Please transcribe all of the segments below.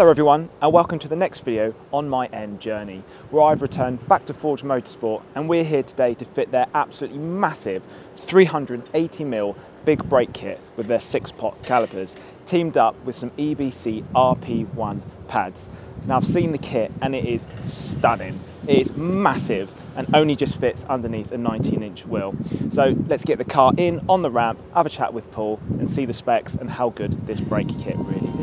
Hello everyone, and welcome to the next video on my end journey, where I've returned back to Forge Motorsport, and we're here today to fit their absolutely massive 380mm big brake kit with their 6-pot calipers, teamed up with some EBC RP-1 pads. Now I've seen the kit and it is stunning. It is massive and only just fits underneath a 19-inch wheel. So let's get the car in on the ramp, have a chat with Paul and see the specs and how good this brake kit really is.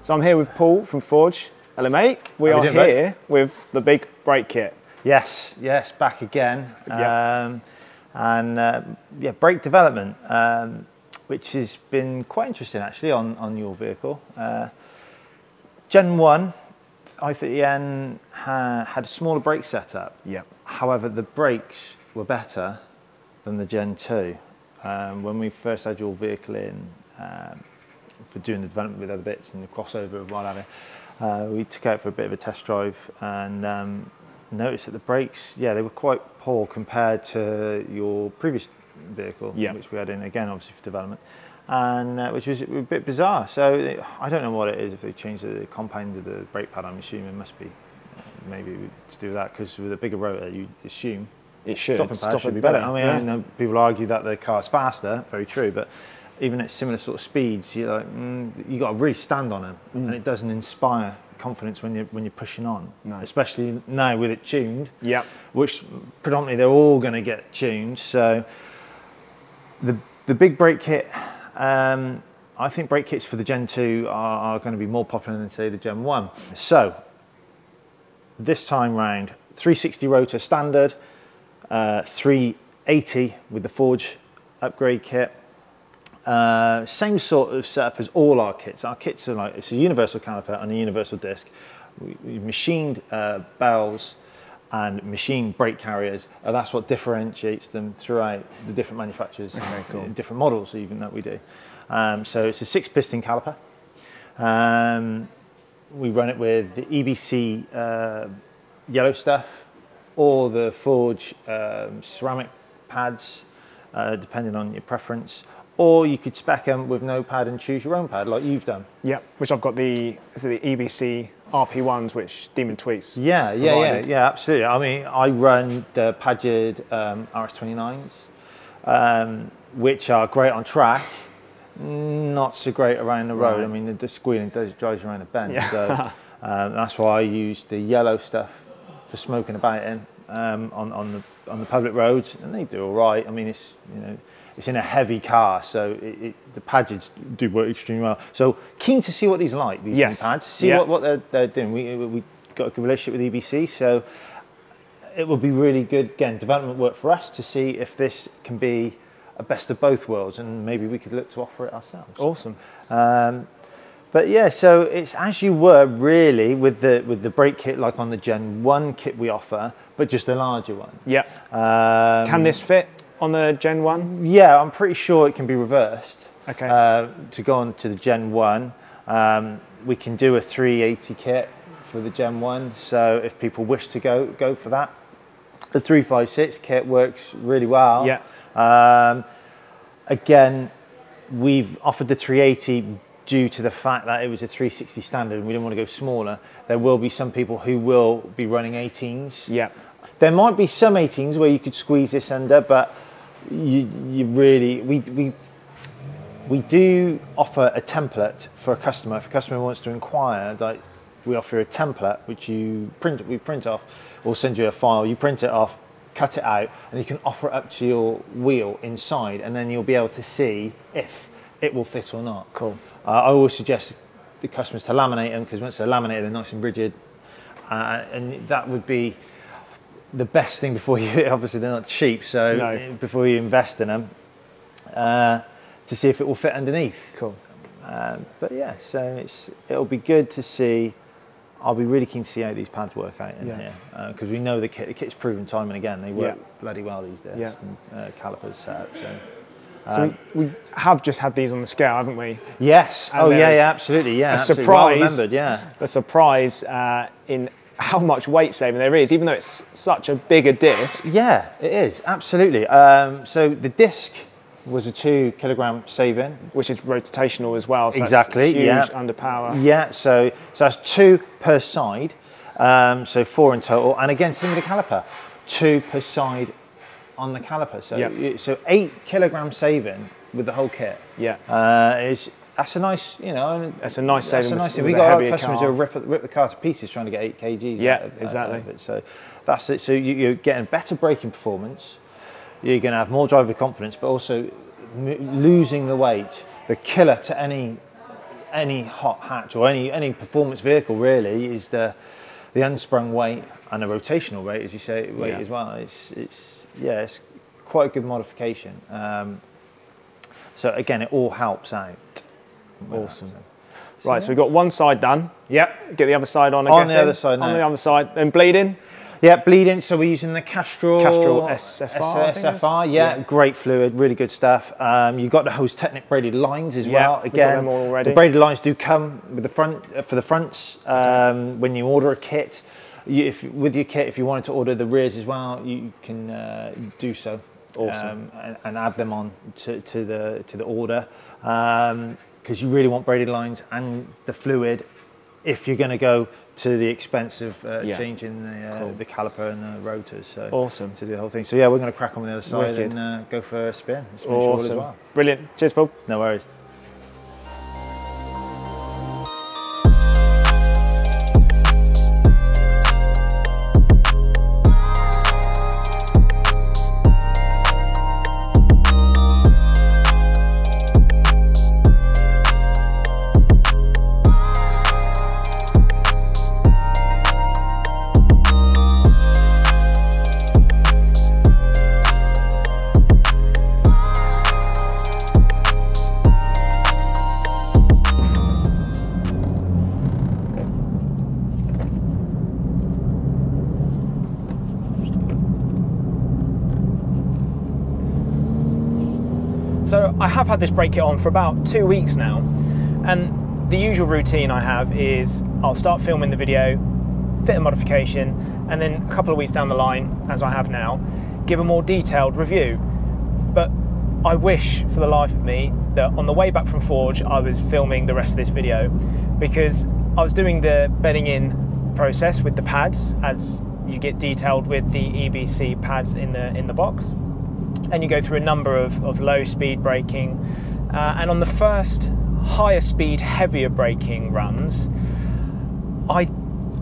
So I'm here with Paul from Forge. Hello mate, we are here with the big brake kit. Yes, back again. Yeah, brake development, which has been quite interesting actually on your vehicle. Gen 1, I30N had a smaller brake setup. Yeah. However, the brakes were better than the Gen 2. When we first had your vehicle in, for doing the development with other bits and the crossover of what have you, we took out for a bit of a test drive and noticed that the brakes, they were quite poor compared to your previous vehicle, which we had in again obviously for development, and which was a bit bizarre. So I don't know what it is, if they changed the compound of the brake pad. I'm assuming it must be maybe to do with that, because with a bigger rotor you assume it should stop be better. I mean, I know people argue that the car's faster, very true, but even at similar sort of speeds, you're like, you got to really stand on them, and it doesn't inspire confidence when you're pushing on. No. Especially now with it tuned, which predominantly they're all going to get tuned. So the big brake kit, I think brake kits for the Gen 2 are going to be more popular than say the Gen 1. So this time round, 360 rotor standard, 380 with the Forge upgrade kit. Same sort of setup as all our kits. Our kits are like, it's a universal caliper and a universal disc. We machined bells and machined brake carriers, and that's what differentiates them throughout the different manufacturers, different models even that we do. So it's a 6-piston caliper. We run it with the EBC yellow stuff or the Forge ceramic pads, depending on your preference. Or you could spec them with no pad and choose your own pad, like you've done. Yeah, which I've got the EBC RP-1s, which Demon Tweeks. Yeah, absolutely. I mean, I run the Padgett RS29s, which are great on track, not so great around the road. I mean, the squealing drives you around a bend. Yeah. So that's why I use the yellow stuff for smoking about in on the public roads, and they do all right. I mean, it's it's in a heavy car, so the Padgetts do work extremely well. So keen to see what these are like, these new pads, see what they're doing. We got a good relationship with EBC, so it will be really good, again, development work for us to see if this can be a best of both worlds, and maybe we could look to offer it ourselves. Awesome. But yeah, so it's as you were really with the brake kit, like on the Gen 1 kit we offer, but just a larger one. Yeah. Can this fit on the Gen 1? Yeah, I'm pretty sure it can be reversed. Okay. To go on to the Gen 1, we can do a 380 kit for the Gen 1. So if people wish to go for that, the 356 kit works really well. Yeah. Again, we've offered the 380 due to the fact that it was a 360 standard and we didn't want to go smaller. There will be some people who will be running 18s. Yeah. There might be some 18s where you could squeeze this under, but we do offer a template for a customer. If a customer wants to inquire, like, we offer a template which we print off, or send you a file, you print it off, cut it out, and you can offer it up to your wheel inside, and then you'll be able to see if it will fit or not. Cool. I always suggest the customers to laminate them, because once they're laminated, they're nice and rigid, and that would be the best thing before you, obviously they're not cheap, so no. before you invest in them, to see if it will fit underneath. Cool. But yeah, so it'll be good to see. I'll be really keen to see how these pads work out in here, because we know the kit's proven time and again they work bloody well these days. And, calipers set up. So we have just had these on the scale, haven't we? Yes. And absolutely. Yeah. A absolutely. surprise. Well remembered. Yeah. A surprise in how much weight saving there is, even though it's such a bigger disc. Yeah, it is absolutely. So the disc was a 2 kilogram saving, which is rotational as well. So exactly. That's huge under power. Yeah. So that's 2 per side. So 4 in total. And again, same with the caliper, 2 per side on the caliper. So so 8 kilogram saving with the whole kit. Yeah. That's a nice, that's a nice saving. That's a nice thing. We got our customers who rip the car to pieces trying to get 8 kgs. Yeah, exactly. Out of it. So that's it. So you're getting better braking performance. You're going to have more driver confidence, but also losing the weight. The killer to any hot hatch or any performance vehicle really is the unsprung weight and the rotational weight, as you say, as well. It's quite a good modification. So again, it all helps out. Awesome. Right, so we've got one side done. Yep. Get the other side on. On the other side now. On the other side, then bleeding. Yeah, bleeding. So we're using the Castrol SFR. Yeah, great fluid, really good stuff. You've got the hose Technic braided lines as well. Again, we've got them all already. The braided lines do come with the front for the fronts when you order a kit. With your kit, if you wanted to order the rears as well, you can do so. Awesome. And add them on to the order, because you really want braided lines and the fluid if you're going to go to the expense of changing the caliper and the rotors. So awesome. To do the whole thing. So yeah, we're going to crack on the other side and go for a spin. Awesome. As well. Brilliant. Cheers, Paul. No worries. So I have had this brake kit on for about 2 weeks now, and the usual routine I have is I'll start filming the video, fit a modification, and then a couple of weeks down the line, as I have now, give a more detailed review. But I wish for the life of me that on the way back from Forge I was filming the rest of this video, because I was doing the bedding in process with the pads as you get detailed with the EBC pads in the box. And you go through a number of low speed braking, and on the first higher speed, heavier braking runs, I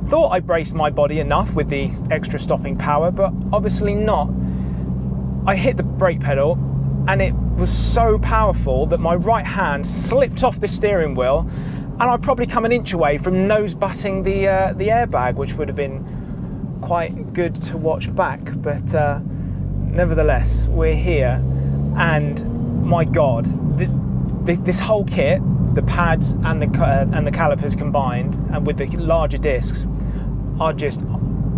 thought I braced my body enough with the extra stopping power, but obviously not. I hit the brake pedal and it was so powerful that my right hand slipped off the steering wheel, and I probably come an inch away from nose butting the airbag, which would have been quite good to watch back. But nevertheless, we're here, and my God, this whole kit, the pads and the calipers combined, and with the larger discs, are just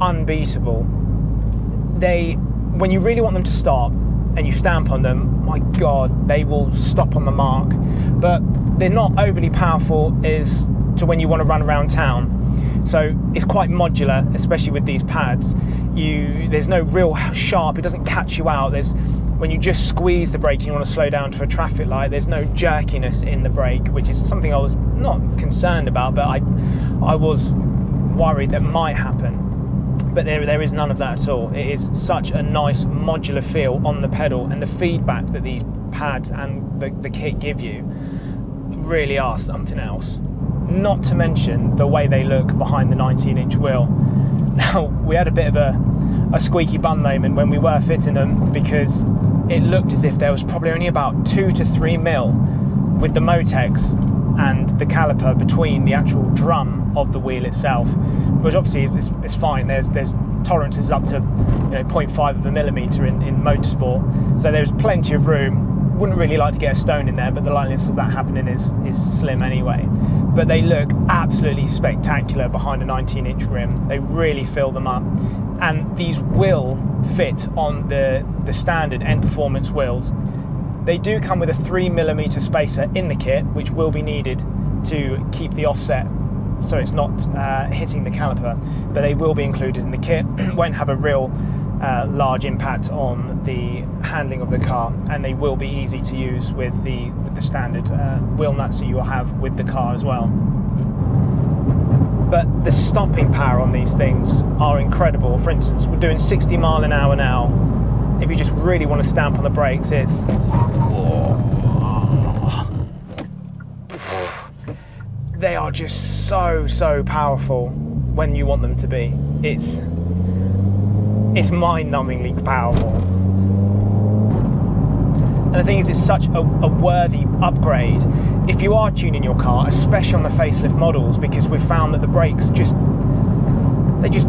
unbeatable. When you really want them to stop and you stamp on them, my God, they will stop on the mark. But they're not overly powerful as to when you want to run around town. So it's quite modular, especially with these pads. There's no real sharp, it doesn't catch you out. When you just squeeze the brake and you want to slow down to a traffic light, there's no jerkiness in the brake, which is something I was not concerned about, but I was worried that might happen. But there is none of that at all. It is such a nice modular feel on the pedal, and the feedback that these pads and the kit give you really are something else. Not to mention the way they look behind the 19-inch wheel. Now, we had a bit of a squeaky bum moment when we were fitting them, because it looked as if there was probably only about 2 to 3 mil with the Motex and the caliper between the actual drum of the wheel itself, which obviously it's fine. There's tolerance is up to 0.5 of a millimetre in motorsport, so there's plenty of room. Wouldn't really like to get a stone in there, but the likeliness of that happening is slim anyway. But they look absolutely spectacular behind a 19-inch rim. They really fill them up, and these will fit on the standard end performance wheels. They do come with a 3mm spacer in the kit, which will be needed to keep the offset so it's not hitting the caliper, but they will be included in the kit. Won't have a real large impact on the handling of the car, and they will be easy to use with the standard wheel nuts that you will have with the car as well. But the stopping power on these things are incredible. For instance, we're doing 60 mile an hour now. If you just really want to stamp on the brakes, it's they are just so powerful when you want them to be. It's mind-numbingly powerful. And the thing is, it's such a worthy upgrade if you are tuning your car, especially on the facelift models, because we've found that the brakes just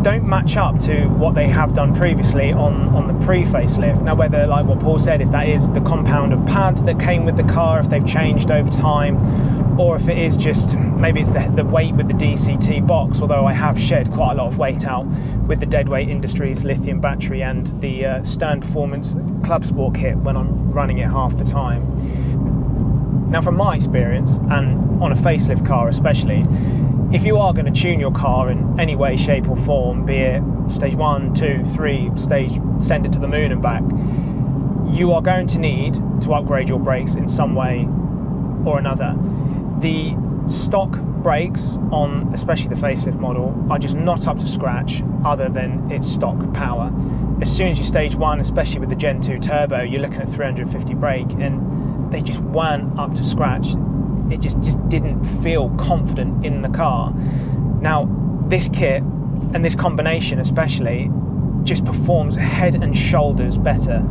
don't match up to what they have done previously on the pre-facelift. Now, whether, like what Paul said, if that is the compound of pad that came with the car, if they've changed over time, or if it is just, maybe it's the weight with the DCT box, although I have shed quite a lot of weight out with the Deadweight Industries lithium battery and the Stern Performance Club Sport kit when I'm running it half the time. Now, from my experience, and on a facelift car especially, if you are going to tune your car in any way, shape or form, be it stage 1, 2, 3, send it to the moon and back, you are going to need to upgrade your brakes in some way or another. The stock brakes on especially the facelift model are just not up to scratch other than its stock power. As soon as you stage 1, especially with the Gen 2 turbo, you're looking at 350 brake, and they just weren't up to scratch. It just didn't feel confident in the car. Now, this kit and this combination especially just performs head and shoulders better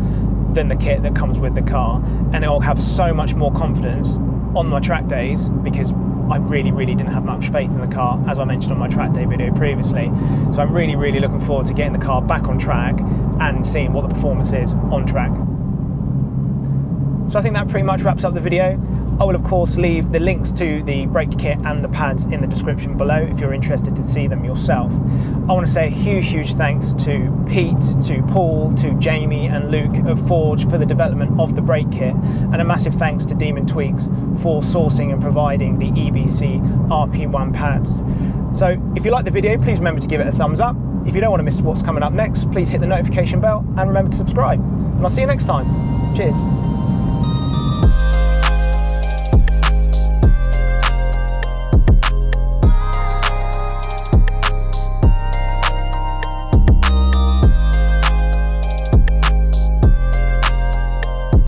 than the kit that comes with the car, and it will have so much more confidence on my track days, because I really didn't have much faith in the car, as I mentioned on my track day video previously. So I'm really looking forward to getting the car back on track and seeing what the performance is on track. So I think that pretty much wraps up the video. I will of course leave the links to the brake kit and the pads in the description below if you're interested to see them yourself. I want to say a huge thanks to Pete, to Paul, to Jamie and Luke of Forge for the development of the brake kit, and a massive thanks to Tweeks for sourcing and providing the EBC RP-1 pads. So if you like the video, please remember to give it a thumbs up. If you don't want to miss what's coming up next, please hit the notification bell and remember to subscribe. And I'll see you next time. Cheers.